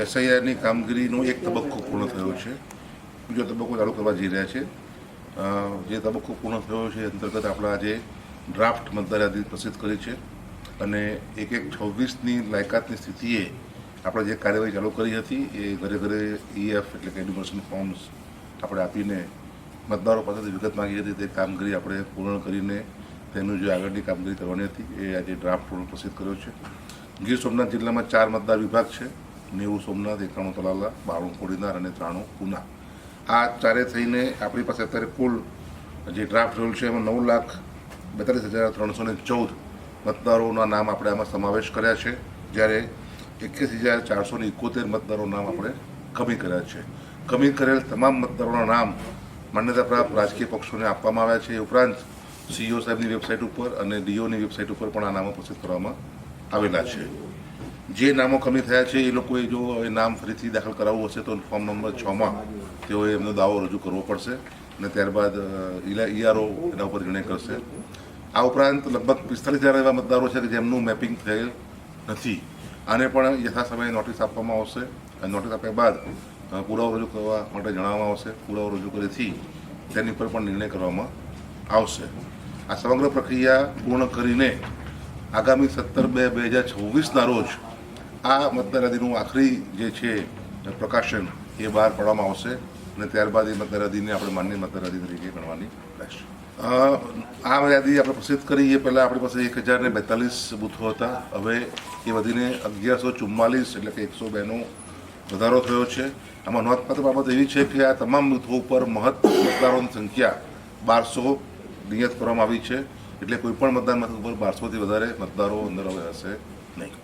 એસઆઈઆરની કામગીરીનો એક તબક્કો પૂર્ણ થયો છે. બીજો તબક્કો ચાલુ કરવા જઈ રહ્યા છે. જે તબક્કો પૂર્ણ થયો છે અંતર્ગત આપણે આજે ડ્રાફ્ટ મતદાર યાદી પ્રસિદ્ધ કરી છે અને 1/1/26ની લાયકાતની સ્થિતિએ આપણે જે કાર્યવાહી ચાલુ કરી હતી એ ઘરે ઘરે EF એટલે કે એન્યુમરેશન ફોર્મ્સ આપણે આપીને મતદારો પાસેથી વિગત માંગી હતી. તે કામગીરી આપણે પૂર્ણ કરીને તેનું જે આગળની કામગીરી કરવાની હતી એ આજે ડ્રાફ્ટ પૂર્ણ પ્રસિદ્ધ કર્યો છે. ગીર સોમનાથ જિલ્લામાં 4 મતદાર વિભાગ છે. 90 સોમનાથ, 91 તલાલા, 92 કોડીનાર અને 93 ઉના. આ ચારે થઈને આપણી પાસે અત્યારે કુલ જે ડ્રાફ્ટ રોલ છે એમાં 9,42,314 મતદારોના નામ આપણે આમાં સમાવેશ કર્યા છે, જ્યારે 81,471 મતદારો નામ આપણે કમી કર્યા છે. કમી કરેલ તમામ મતદારોના નામ માન્યતા પ્રાપ્ત રાજકીય પક્ષોને આપવામાં આવ્યા છે. એ ઉપરાંત CEO સાહેબની વેબસાઇટ ઉપર અને DOની વેબસાઇટ ઉપર પણ આ નામો પ્રસિદ્ધ કરવામાં આવેલા છે. જે નામો કમી થયા છે એ લોકોએ જો એ નામ ફરીથી દાખલ કરાવવું હશે તો ફોર્મ નંબર 6માં તેઓએ એમનો દાવો રજૂ કરવો પડશે અને ત્યારબાદ ERO એના ઉપર નિર્ણય કરશે. આ ઉપરાંત લગભગ 45,000 એવા મતદારો છે કે જેમનું મેપિંગ થયેલ નથી. આને પણ યથાસમયે નોટિસ આપવામાં આવશે અને નોટિસ આપ્યા બાદ પુરાવો રજૂ કરવા માટે જણાવવામાં આવશે. પુરાવો રજૂ કરેથી તેની પર પણ નિર્ણય કરવામાં આવશે. આ સમગ્ર પ્રક્રિયા પૂર્ણ કરીને આગામી 17/2/2026ના રોજ આ મતદાર યાદીનું આખરી જે છે પ્રકાશન એ બહાર પાડવામાં આવશે અને ત્યારબાદ એ મતદાર યાદીને આપણે માન્ય મતદાર યાદી તરીકે ગણવાની રહેશે. આ યાદી આપણે પ્રસિદ્ધ કરી એ પહેલાં આપણી પાસે 1,042 બૂથો હતા. હવે એ વધીને 1,144 એટલે કે 102નો વધારો થયો છે. આમાં નોંધપાત્ર બાબત એવી છે કે આ તમામ બૂથો ઉપર મતદારોની સંખ્યા 1200 નિયત કરવામાં આવી છે. એટલે કોઈપણ મતદાન મથક ઉપર 1200થી વધારે મતદારો અંદર હવે હશે નહીં.